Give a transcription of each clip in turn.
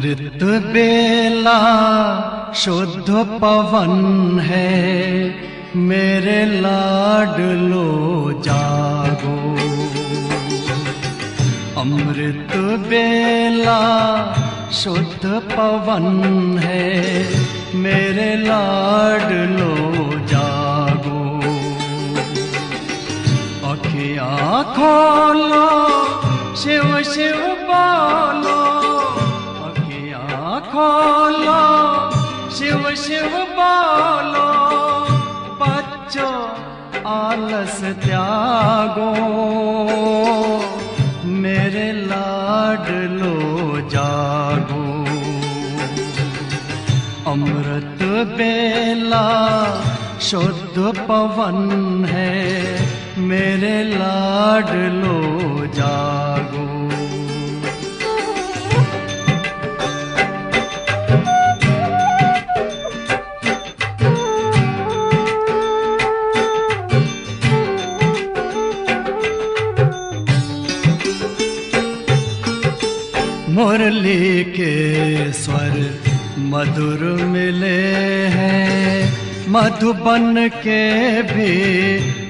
अमृत बेला शुद्ध पवन है, मेरे लाडलो जागो। अमृत बेला शुद्ध पवन है, मेरे लाडलो जागो। अखियाँ खोलो, शिव शिव बोलो, अखियाँ खोलो, शिव शिव बोलो। बच्चों आलस त्यागो, मेरे लाडलो जागो। अमृत बेला शुद्ध पवन है, मेरे लाडलो जागो। मुरली के स्वर मधुर मिले हैं, मधुबन के भी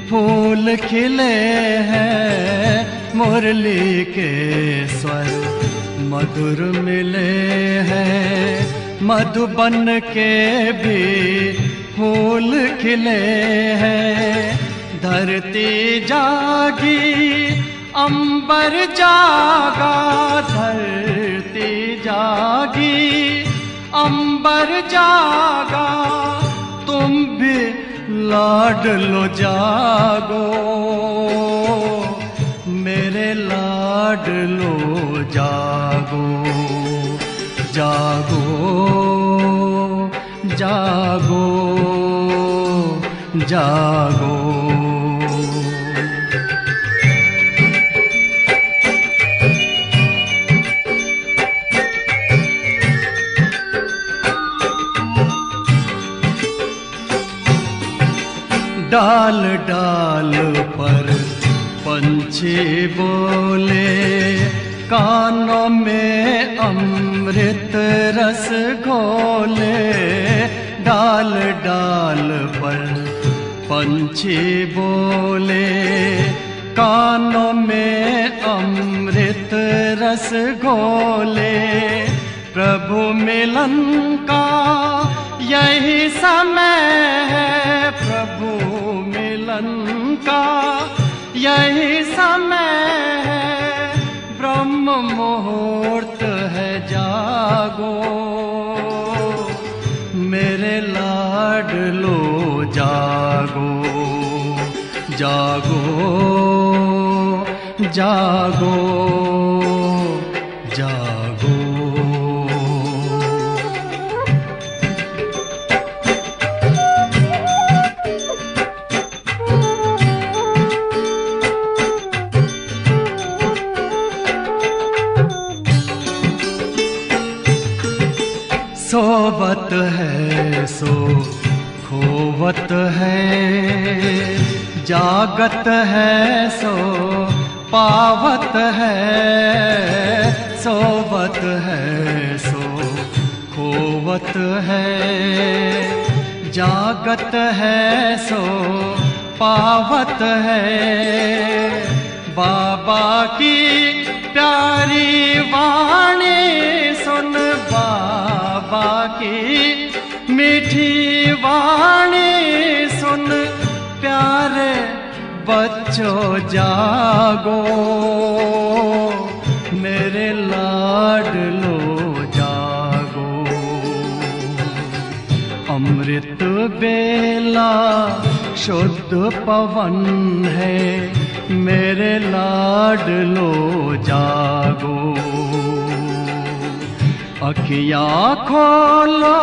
फूल खिले हैं। मुरली के स्वर मधुर मिले हैं, मधुबन के भी फूल खिले हैं। धरती जागी, अंबर जागा, धरती जागी, अंबर जागा। तुम भी लाडलो जागो, मेरे लाडलो जागो। जागो जागो जागो। डाल डाल पर पंछी बोले, कानों में अमृत रस घोले। डाल डाल पर पंछी बोले, कानों में अमृत रस घोले। प्रभु मिलन का यही समय है, प्रभु मिलन का यही समय है। ब्रह्म मुहूर्त है, जागो, मेरे लाडलो जागो। जागो जागो जागो। सोवत है सो खोवत है, जागत है सो पावत है। सोवत है सो खोवत है, जागत है सो पावत है। बाबा की प्यारी वाणी सुन, बाबा की मीठी वाणी सुन। प्यारे बच्चों जागो, मेरे लाडलो जागो। अमृत बेला शुद्ध पवन है, मेरे लाडलो जागो। अखियाँ खोलो,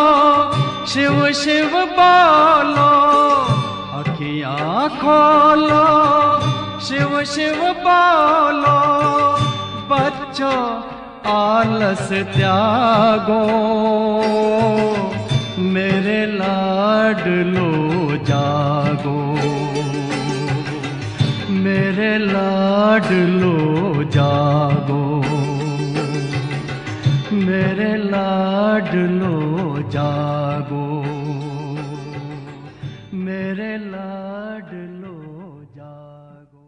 शिव शिव बोलो, अखियाँ खोलो, शिव शिव बोलो। बच्चों आलस त्यागो, मेरे लाडलो जागो। मेरे लाडलो जागो, मेरे लाडलो लाडलो जागो, मेरे लाडलो जागो।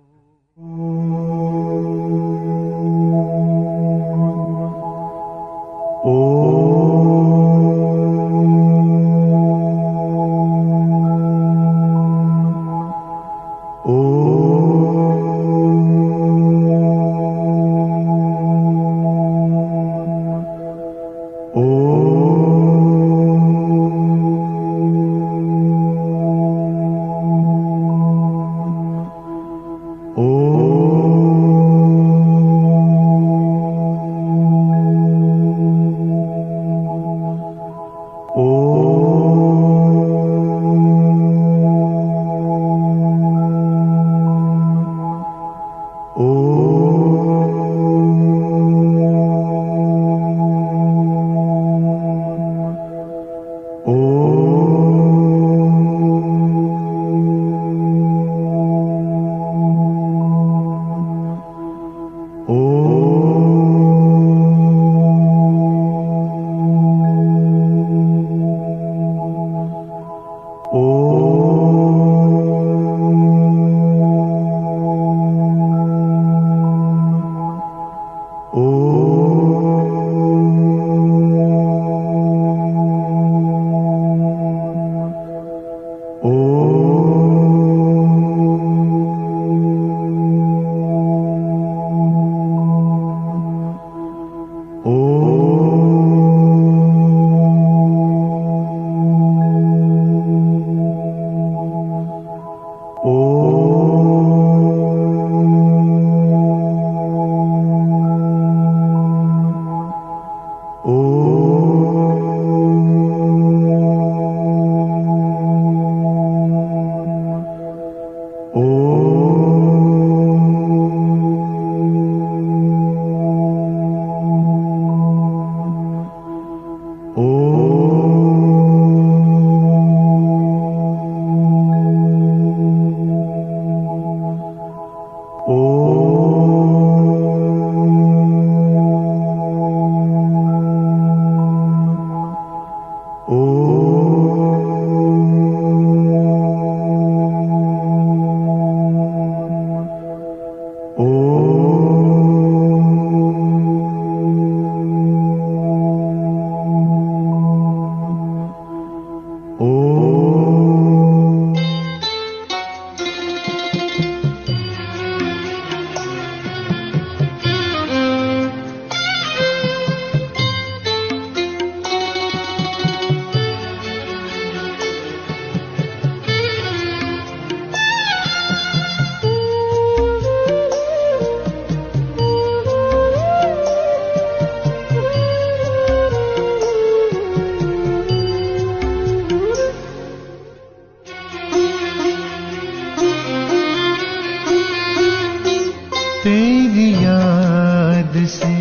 तेरी याद से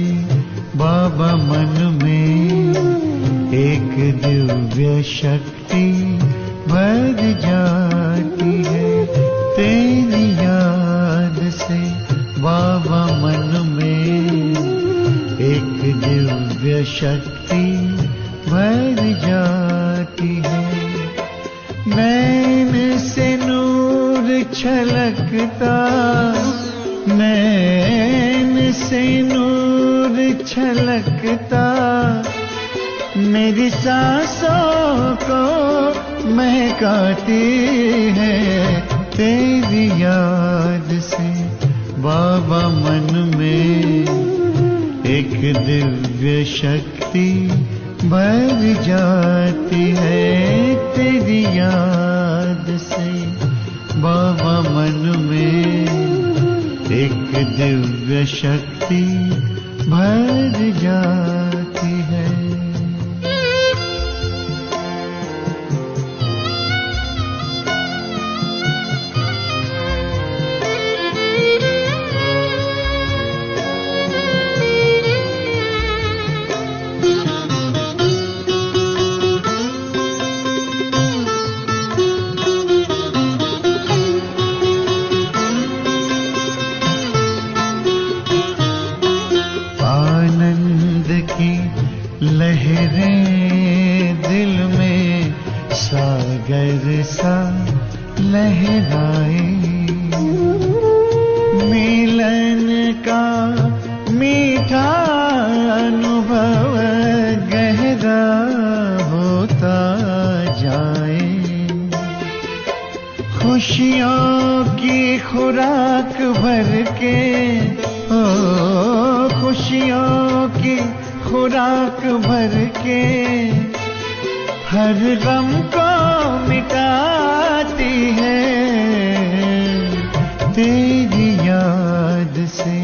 बाबा मन में एक दिव्य शक्ति भर जाती है। तेरी याद से बाबा मन में एक दिव्य शक्ति भर जाती है। नैन से नूर छलकता, नैन से नूर छलकता, मेरी सांसों को महकाती है। तेरी याद से बाबा मन में एक दिव्य शक्ति भर जाती है। तेरी याद से बाबा मन में एक दिव्य शक्ति भर जाती है। बरसा लहराए। मिलन का मीठा अनुभव गहरा होता जाए। खुशियों की खुराक भर के, ओ खुशियों की खुराक भर के हर गम को मिटाती है। तेरी याद से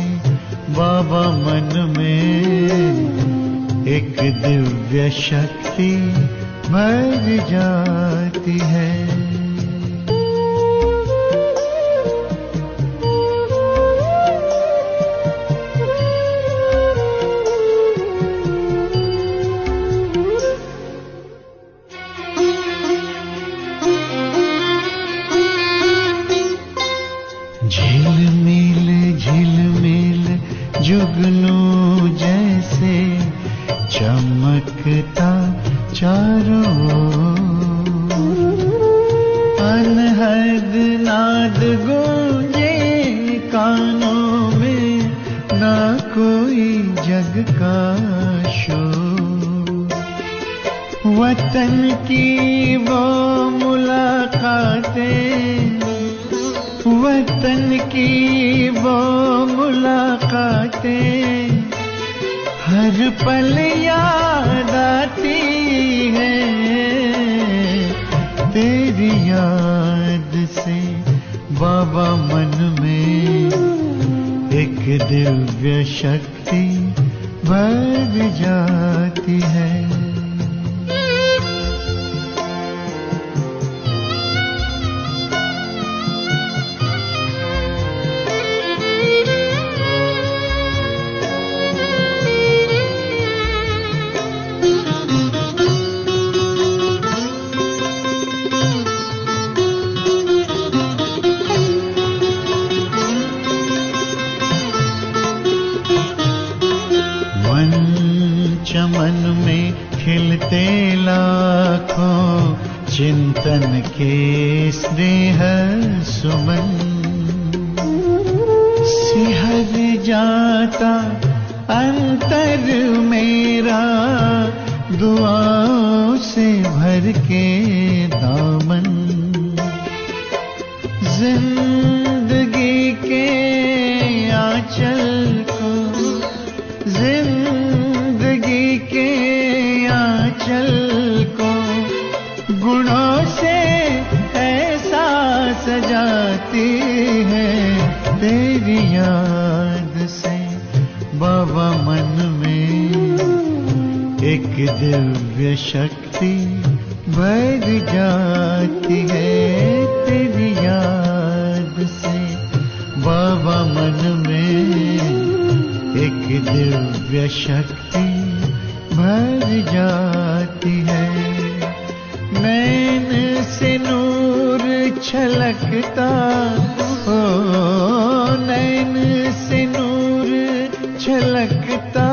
बाबा मन में एक दिव्य शक्ति भर जाती है। झिलमिल झिलमिल जुगनू जैसे चमकता चारों ओर। अनहद नाद गूंजे कानों में, ना कोई जग का शोर। वतन की वो मुलाकातें, वतन की वो मुलाकातें हर पल याद आती है। तेरी याद से बाबा मन में एक दिव्य शक्ति भर जाती है। चमन में खिलते लाखों चिंतन के स्नेह सुमन। सिहर जाता अंतर मेरा दुआओं से भर के दामन। जिंदगी के आंचल को, जिंदगी के आंचल को गुणों से ऐसा सजाती है। तेरी याद से बाबा मन में एक दिव्य शक्ति भर जाती है। तेरी याद से बाबा मन में एक दिव्य शक्ति भर जाती है। नैन से नूर छलकता, ओ नैन से नूर छलकता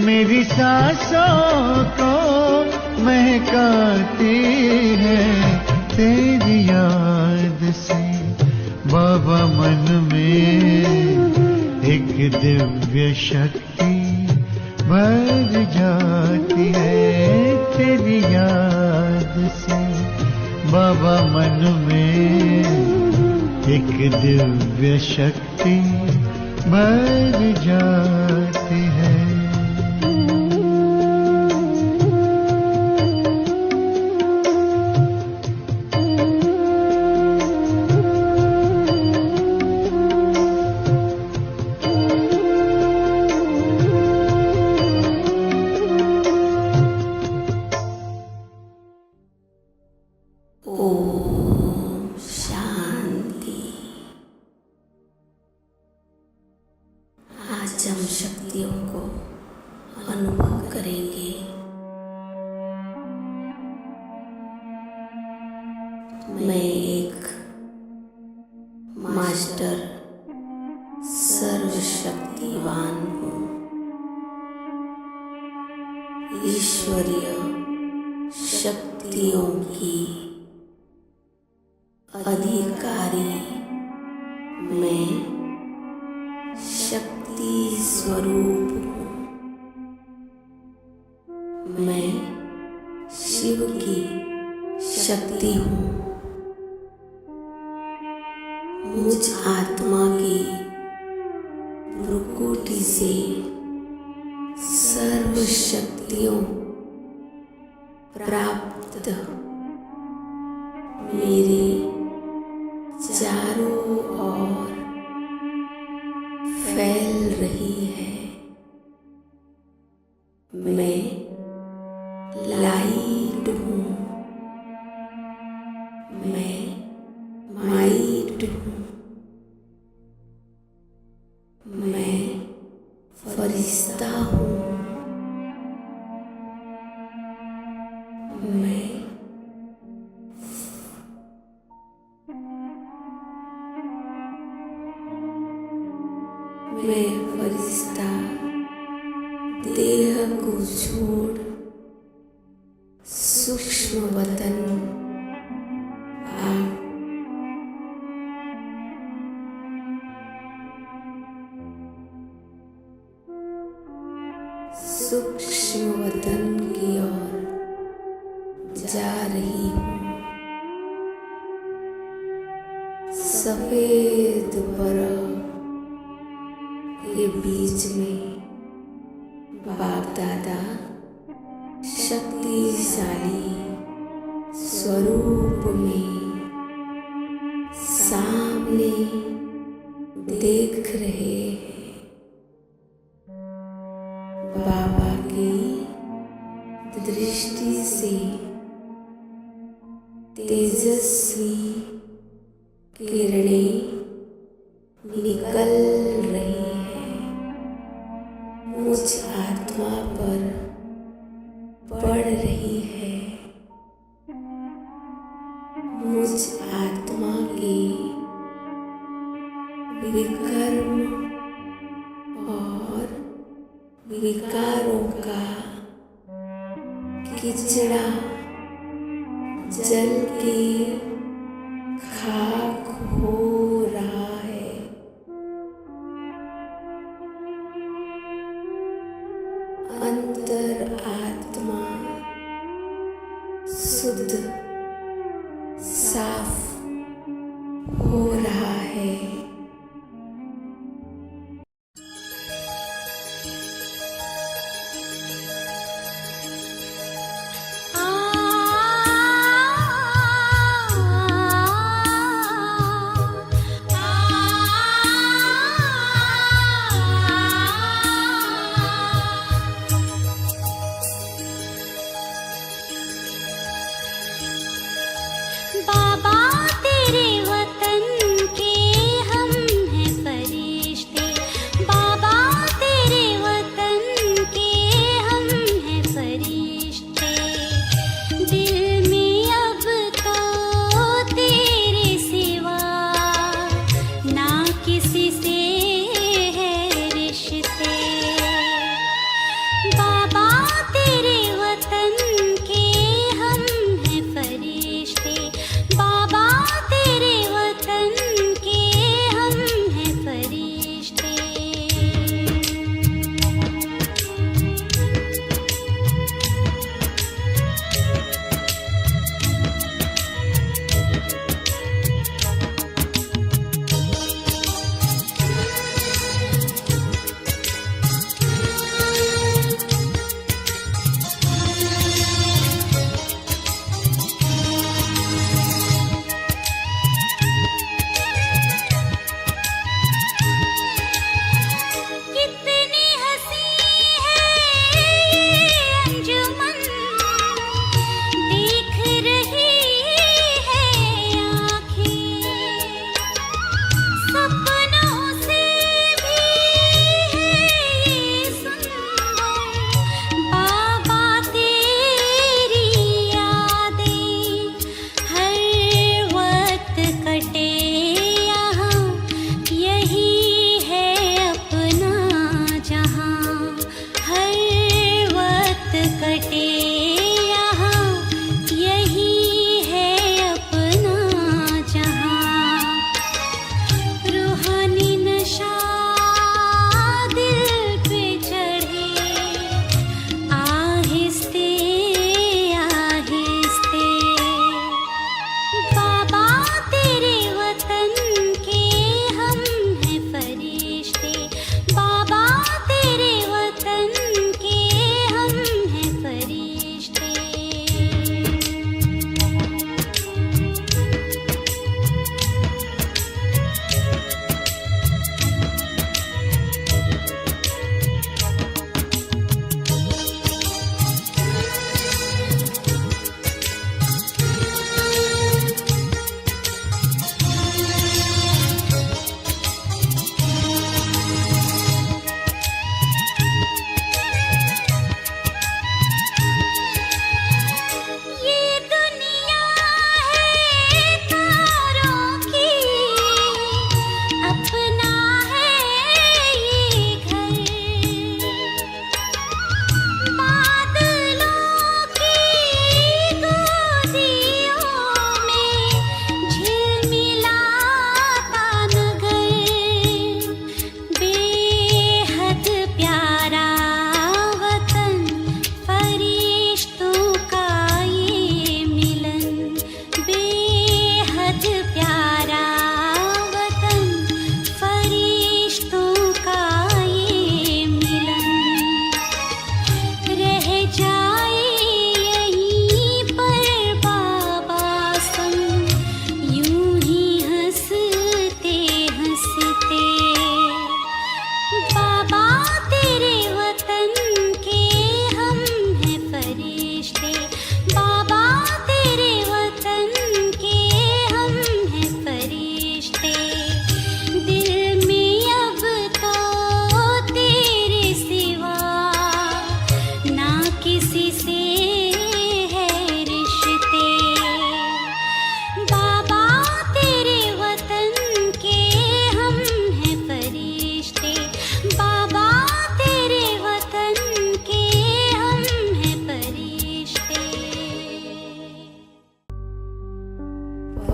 मेरी सांसों को महकाती है। तेरी याद से बाबा मन में एक दिव्य शक्ति भर जाती है। तेरी याद से बाबा मन में एक दिव्य शक्ति भर जाती है। आज हम शक्तियों को अनुभव करेंगे। मैं एक मास्टर सर्वशक्तिवान हूँ। ईश्वरीय शक्तियों की अधिकारी। मैं शक्ति स्वरूप हूँ। मैं शिव की शक्ति हूँ। मुझ आत्मा की प्रकृति से सर्व शक्तियों प्राप्त मेरे चारों ओर फैल रही है। मैं लाइट हूँ। मैं माइट हूँ। मैं फरिश्ता हूँ। मैं फरिश्ता देह को छोड़ सूक्ष्म वतन सूक्ष्म वतन की ओर जा रही हूँ। सफेद बर्फ के बीच में बाप दादा शक्तिशाली स्वरूप में सामने देख रहे हैं। बाबा की दृष्टि से तेजस्वी किरणें निकल रही हैं। मुझ आत्मा पर पड़ रही है। मुझ आत्मा के विकर्म और विकारों का किचड़ा जल के खाक हो रहा है। अंतर आत्मा शुद्ध साफ हो रहा है।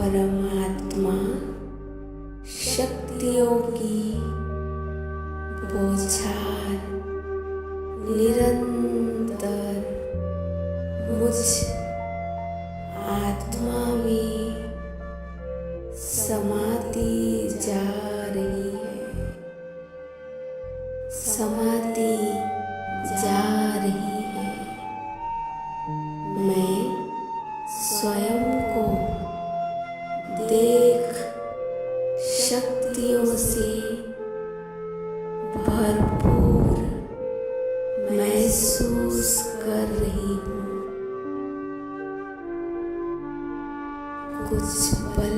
परमात्मा शक्तियों की बौछार निरंतर मुझ आत्मा में समाती जा रही है, समाती जा रही है। मैं स्वयं को देख शक्तियों से भरपूर महसूस कर रही हूँ। कुछ पल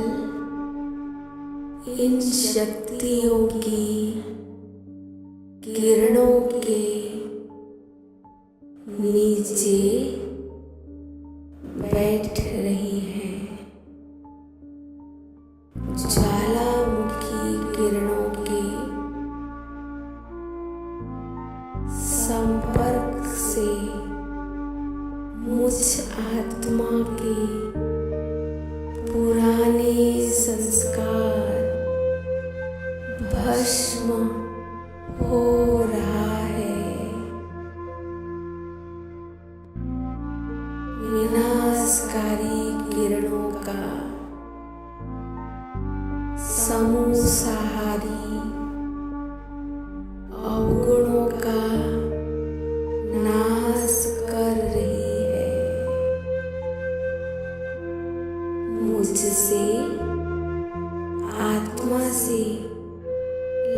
इन शक्तियों की किरणों के नीचे बैठ रही है। ज्वालामुखी किरणों के संपर्क से मुझ आत्मा के पुराने संस्कार भस्म हो रहा है। विनाशकारी किरणों का समूह सहारी अवगुणों का नाश कर रही है। मुझसे आत्मा से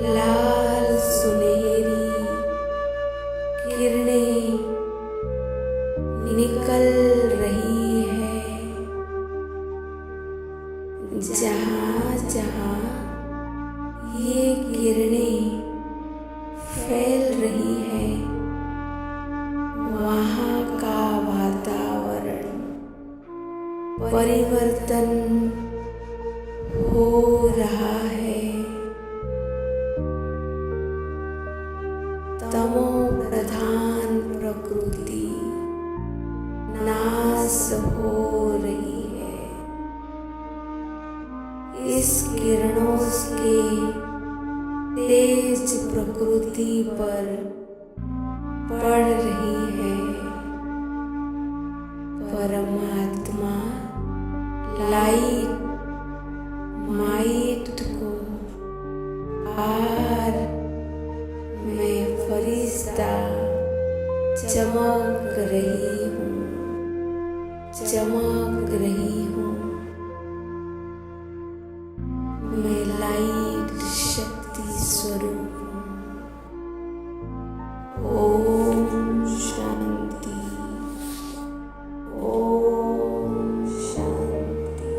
लाल सुनहरी किरणें निकल रही है। जहाँ जहाँ ये किरणें फैल रही है, वहाँ का वातावरण परिवर्तन हो रहा है। तमो प्रधान प्रकृति नाश हो रही है। इस किरणों के तेज प्रकृति पर पड़ रही है। परमात्मा लाइट माइट को पार मैं फरिश्ता चमक रही हूँ, चमक रही हूँ। मैं लाइट शक्ति स्वरूप हूँ। ओम शांति, ओम शांति।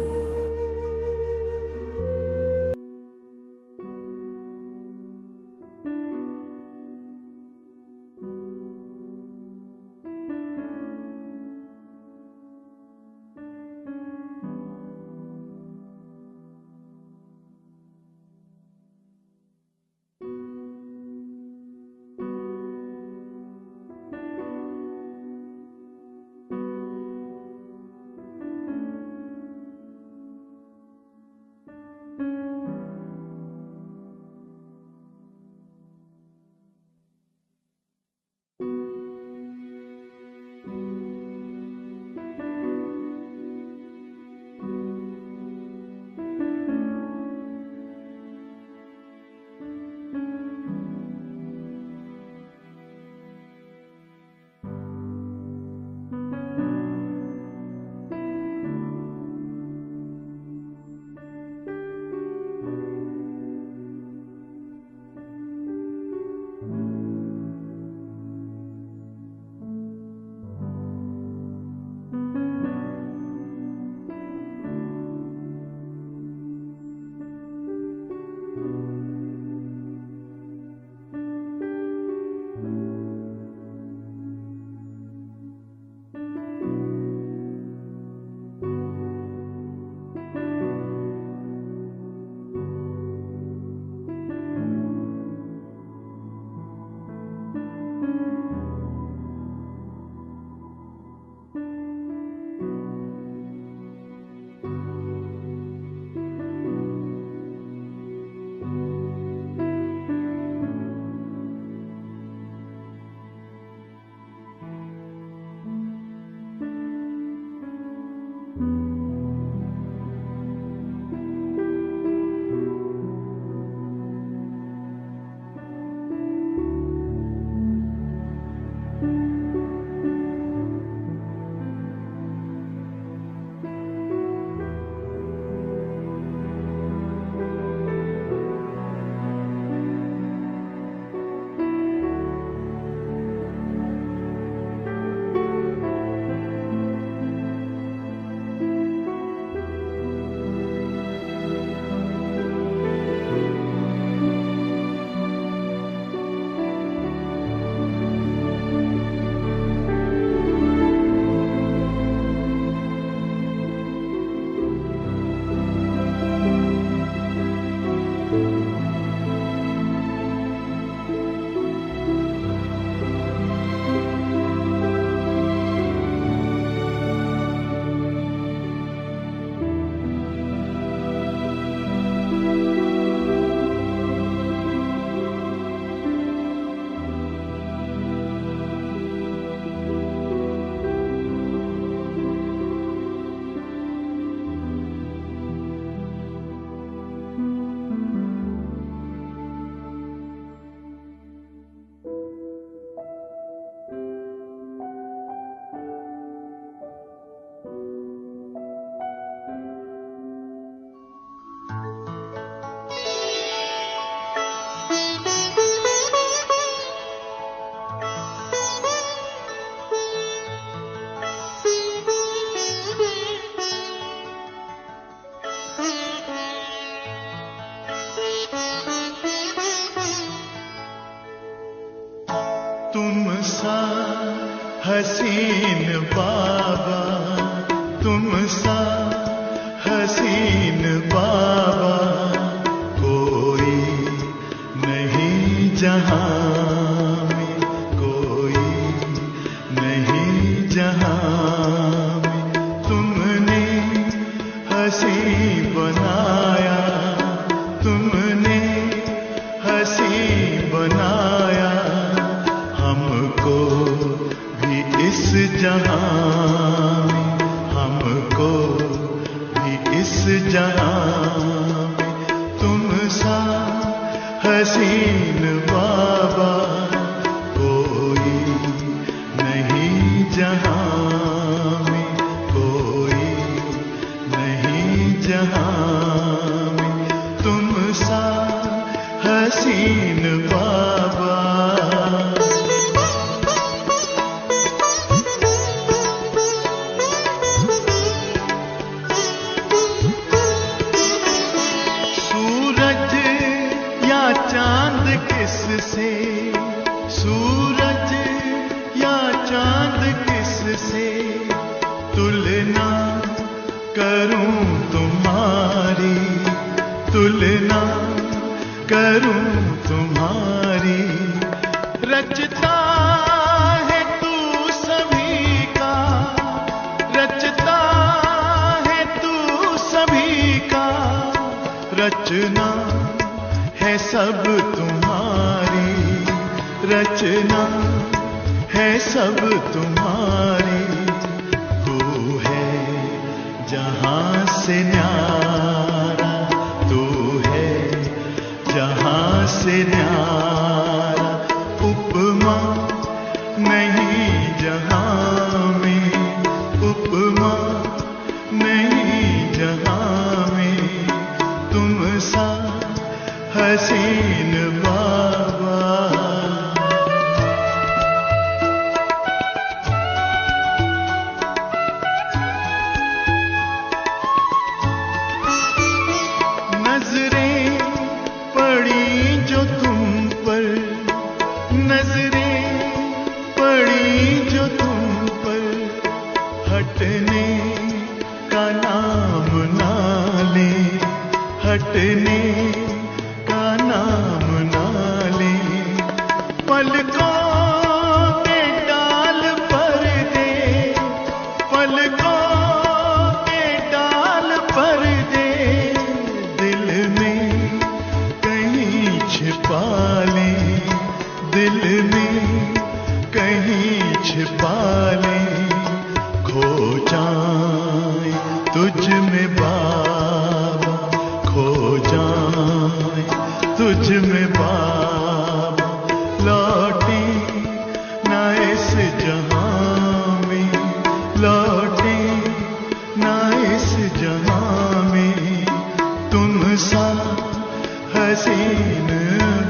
हसीन बाबा, तुम सा हसीन बाबा कोई नहीं जहां में, कोई नहीं जहां में। तुमने हंसी बनाया, तुमने हंसी बनाया हमको भी इस जहां में, हमको भी इस जहां में। तुम सा हसीन बाबा कोई नहीं जहां में, कोई नहीं जहां में। तुम सा हसीन बाबा। सूरज या चांद किससे, सूरज या चांद किससे तुलना करूं तुम्हारी, तुलना करूं तुम्हारी। रचता है तू सभी का, रचता है तू सभी का। रचना है सब तुम्हारी, रचना है सब तुम्हारी। तू है जहां से न्यारा, तू है जहां से न्यारा। उपमा नहीं जहां में, उपमा नहीं जहां में। तुम सा हसीन बाबा। नजरें पड़ी जो तुम पर, नजरें पड़ी जो तुम पर। हटने का नाम ना ले, हटने का नाम ना ले। पलकों के डाल पर दे, पलकों के डाल पर दे। दिल में कहीं छिपा ले, दिल में कहीं छिपा ले। खो जाए तुझ में बाबा, खो जाए तुझ में बाबा। लौटे ना इस जहां में, लौटे ना इस जहां में। तुम सा हसीन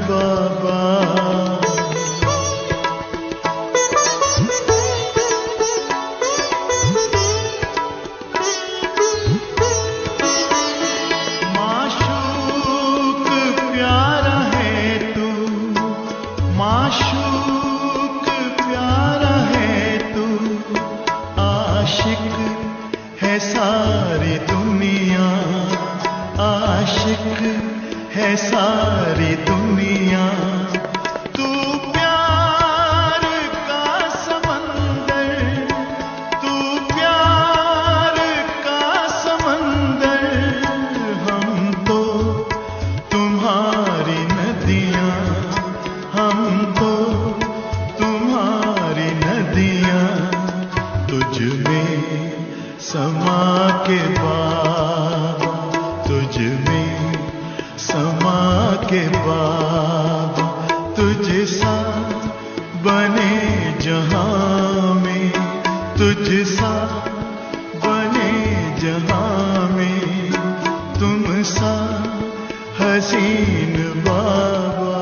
बाबा। माशूक प्यारा है तू, माशूक प्यारा है तू। आशिक है सारी दुनिया, आशिक है सारी दुनिया। तू प्यार का समंदर, तू प्यार का समंदर। हम तो तुम्हारी नदियां, हम तो तुम्हारी नदियां। तुझ में समा के बाबा, तुझ में समा के बाबा। तुझ सा बने जहां में, तुझ सा बने जहां में। तुम सा हसीन बाबा।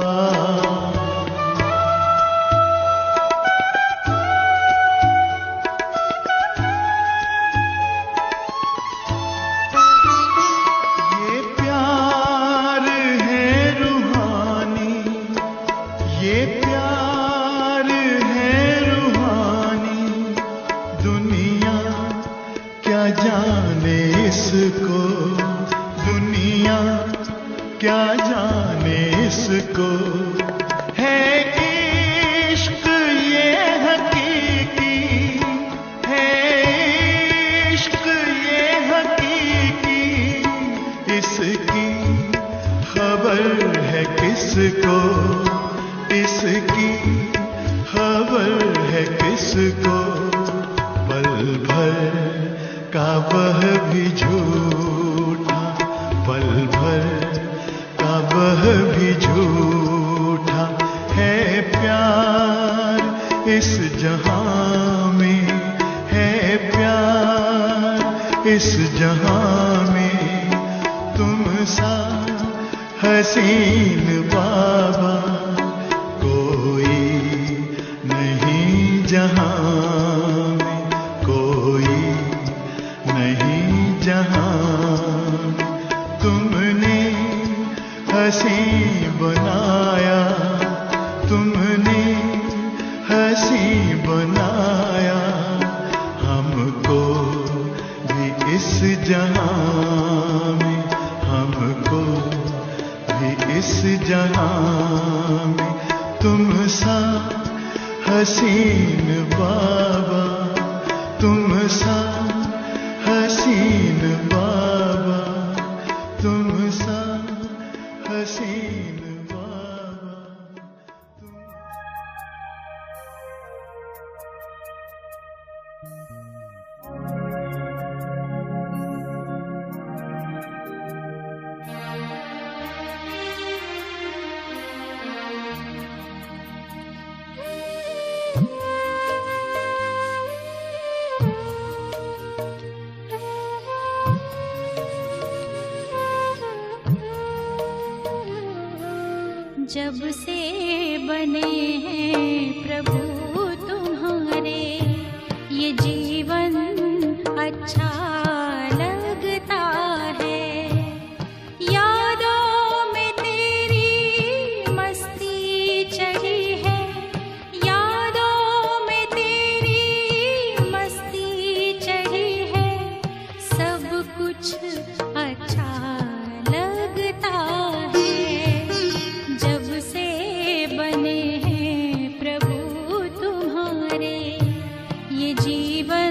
ये प्यार है रूहानी, ये प्यार है रूहानी। क्या जाने इसको, है इश्क ये हकीकी, है इश्क ये हकीकी, इसकी खबर है किसको, इसकी खबर है किसको। पल भर का वह भी झूठा, पल भर का वह भी झूठा है प्यार इस जहां में, है प्यार इस जहां में। तुम सा हसीन बाबा कोई नहीं जहां में, कोई नहीं जहां में। तुमने हंसी बनाया, तुमने हंसी बनाया हमको भी इस जहां में, हमको भी इस जहां में। तुम सा हसीन बाबा, तुम सा हसीन बाबा, तुम सा हसीन बाबा। जब से बने हैं प्रभु तुम्हारे, ये जीवन अच्छा लगता है। यादों में तेरी मस्ती चढ़ी है, यादों में तेरी मस्ती चढ़ी है। सब कुछ अच्छा लगता है। जब से बने हैं प्रभु तुम्हारे, ये जीवन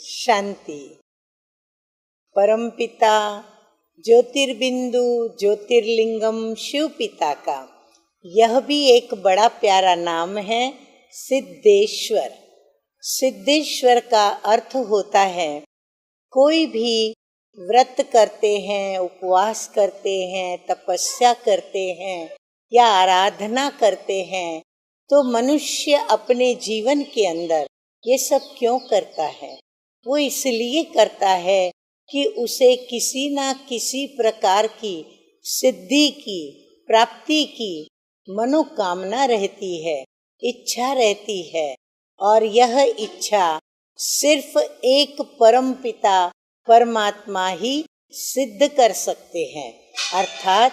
शांति। परमपिता ज्योतिर्बिंदु ज्योतिर्लिंगम शिव पिता का यह भी एक बड़ा प्यारा नाम है, सिद्धेश्वर। सिद्धेश्वर का अर्थ होता है कोई भी व्रत करते हैं, उपवास करते हैं, तपस्या करते हैं या आराधना करते हैं तो मनुष्य अपने जीवन के अंदर ये सब क्यों करता है? वो इसलिए करता है कि उसे किसी ना किसी प्रकार की सिद्धि की, प्राप्ति की मनोकामना रहती है, इच्छा रहती है। और यह इच्छा सिर्फ एक परम पिता परमात्मा ही सिद्ध कर सकते हैं। अर्थात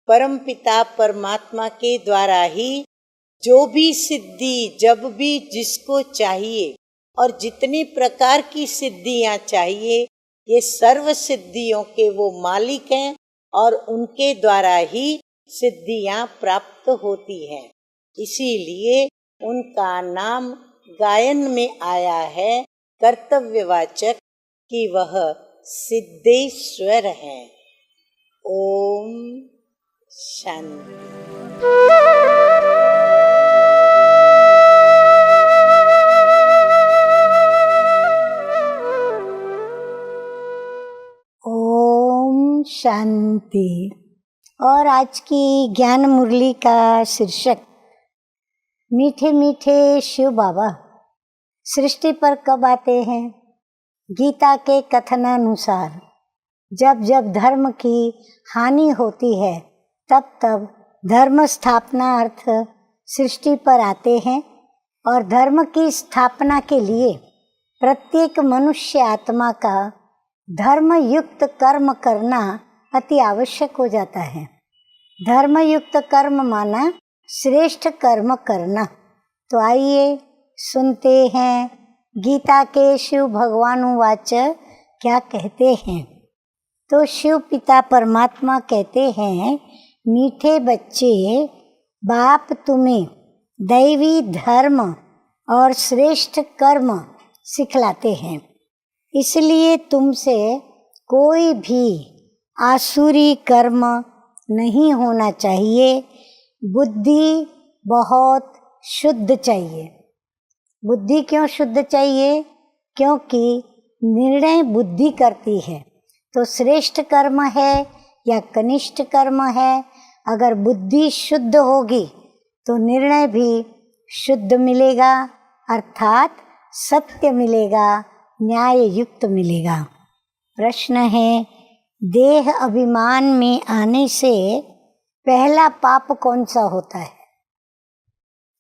परम पिता परमात्मा के द्वारा ही जो भी सिद्धि जब भी जिसको चाहिए और जितने प्रकार की सिद्धियां चाहिए, ये सर्व सिद्धियों के वो मालिक हैं और उनके द्वारा ही सिद्धियां प्राप्त होती हैं। इसीलिए उनका नाम गायन में आया है कर्तव्यवाचक कि वह सिद्धेश्वर हैं। ओम शांति। ओम शांति। और आज की ज्ञान मुरली का शीर्षक मीठे मीठे शिव बाबा सृष्टि पर कब आते हैं? गीता के कथनानुसार जब जब धर्म की हानि होती है तब तब धर्म स्थापना अर्थ सृष्टि पर आते हैं और धर्म की स्थापना के लिए प्रत्येक मनुष्य आत्मा का धर्म युक्त कर्म करना अति आवश्यक हो जाता है। धर्म युक्त कर्म माना श्रेष्ठ कर्म करना। तो आइए सुनते हैं गीता के शिव भगवानुवाच क्या कहते हैं। तो शिव पिता परमात्मा कहते हैं, मीठे बच्चे, बाप तुम्हें दैवी धर्म और श्रेष्ठ कर्म सिखलाते हैं, इसलिए तुमसे कोई भी आसुरी कर्म नहीं होना चाहिए। बुद्धि बहुत शुद्ध चाहिए। बुद्धि क्यों शुद्ध चाहिए? क्योंकि निर्णय बुद्धि करती है। तो श्रेष्ठ कर्म है या कनिष्ठ कर्म है, अगर बुद्धि शुद्ध होगी तो निर्णय भी शुद्ध मिलेगा, अर्थात सत्य मिलेगा, न्याय युक्त मिलेगा। प्रश्न है, देह अभिमान में आने से पहला पाप कौन सा होता है?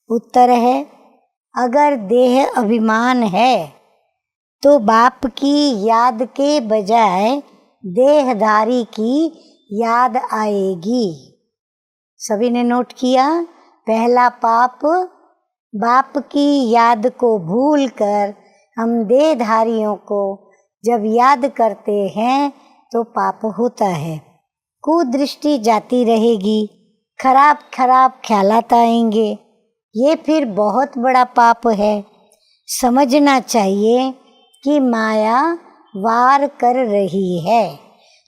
उत्तर है, अगर देह अभिमान है तो बाप की याद के बजाय देहधारी की याद आएगी। सभी ने नोट किया? पहला पाप, बाप की याद को भूलकर हम देहधारियों को जब याद करते हैं तो पाप होता है। कुदृष्टि जाती रहेगी, खराब खराब ख्यालात आएंगे, ये फिर बहुत बड़ा पाप है। समझना चाहिए कि माया वार कर रही है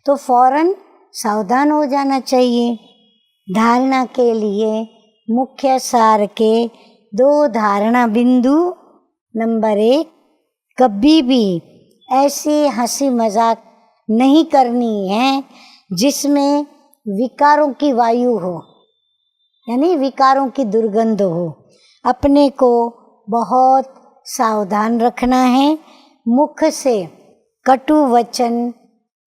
तो फौरन सावधान हो जाना चाहिए। धारणा के लिए मुख्य सार के 2 धारणा बिंदु। नंबर 1, कभी भी ऐसी हंसी मजाक नहीं करनी है जिसमें विकारों की वायु हो, यानी विकारों की दुर्गंध हो। अपने को बहुत सावधान रखना है। मुख से कटु वचन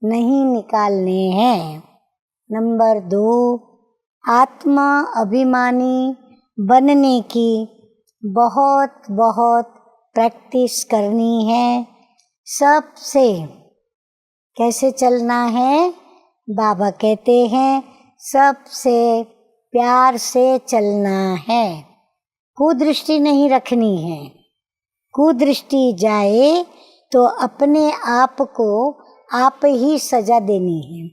नहीं निकालने हैं। नंबर 2, आत्मा अभिमानी बनने की बहुत बहुत प्रैक्टिस करनी है। सबसे कैसे चलना है? बाबा कहते हैं, सबसे प्यार से चलना है। कुदृष्टि नहीं रखनी है। कुदृष्टि जाए तो अपने आप को आप ही सजा देनी है।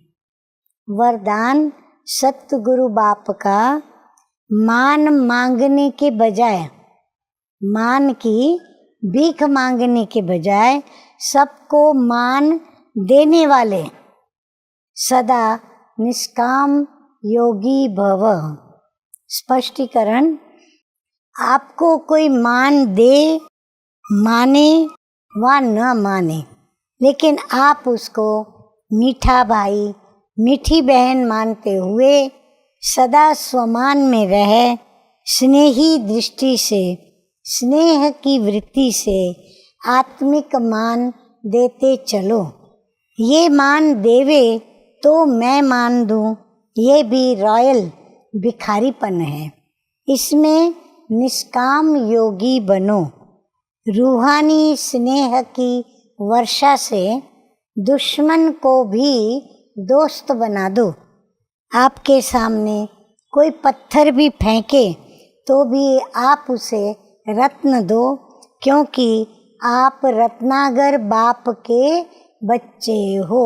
वरदान सतगुरु बाप का मान मांगने के बजाय, मान की भीख मांगने के बजाय सबको मान देने वाले, सदा निष्काम योगी भव। स्पष्टीकरण, आपको कोई मान दे, माने व न माने, लेकिन आप उसको मीठा भाई, मीठी बहन मानते हुए सदा स्वमान में रह, स्नेही दृष्टि से, स्नेह की वृत्ति से आत्मिक मान देते चलो। ये मान देवे तो मैं मान दूं, ये भी रॉयल भिखारीपन है। इसमें निष्काम योगी बनो। रूहानी स्नेह की वर्षा से दुश्मन को भी दोस्त बना दो। आपके सामने कोई पत्थर भी फेंके तो भी आप उसे रत्न दो, क्योंकि आप रत्नागर बाप के बच्चे हो।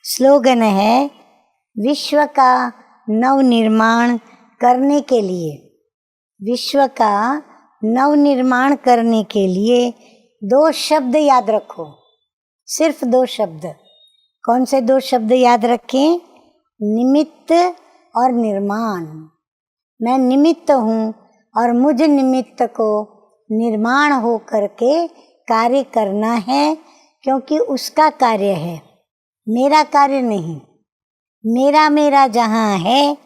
स्लोगन है, विश्व का नवनिर्माण करने के लिए, विश्व का नवनिर्माण करने के लिए 2 शब्द याद रखो, सिर्फ 2 शब्द। कौन से 2 शब्द याद रखें? निमित्त और निर्माण। मैं निमित्त हूँ और मुझ निमित्त को निर्माण हो करके कार्य करना है, क्योंकि उसका कार्य है, मेरा कार्य नहीं। मेरा मेरा जहाँ है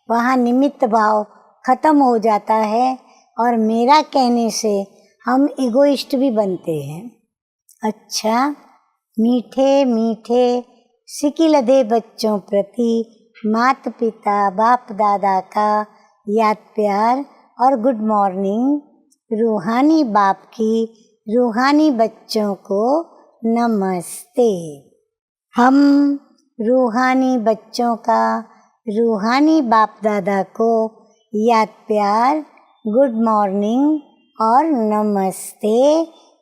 वहाँ निमित्त भाव खत्म हो जाता है और मेरा कहने से हम इगोइस्ट भी बनते हैं। अच्छा, मीठे मीठे सिकिलधे बच्चों प्रति माता पिता बाप दादा का याद प्यार और गुड मॉर्निंग। रूहानी बाप की रूहानी बच्चों को नमस्ते। हम रूहानी बच्चों का रूहानी बाप दादा को याद प्यार, गुड मॉर्निंग और नमस्ते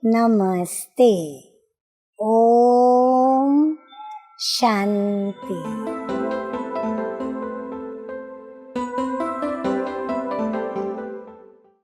नमस्ते। ओम शांति।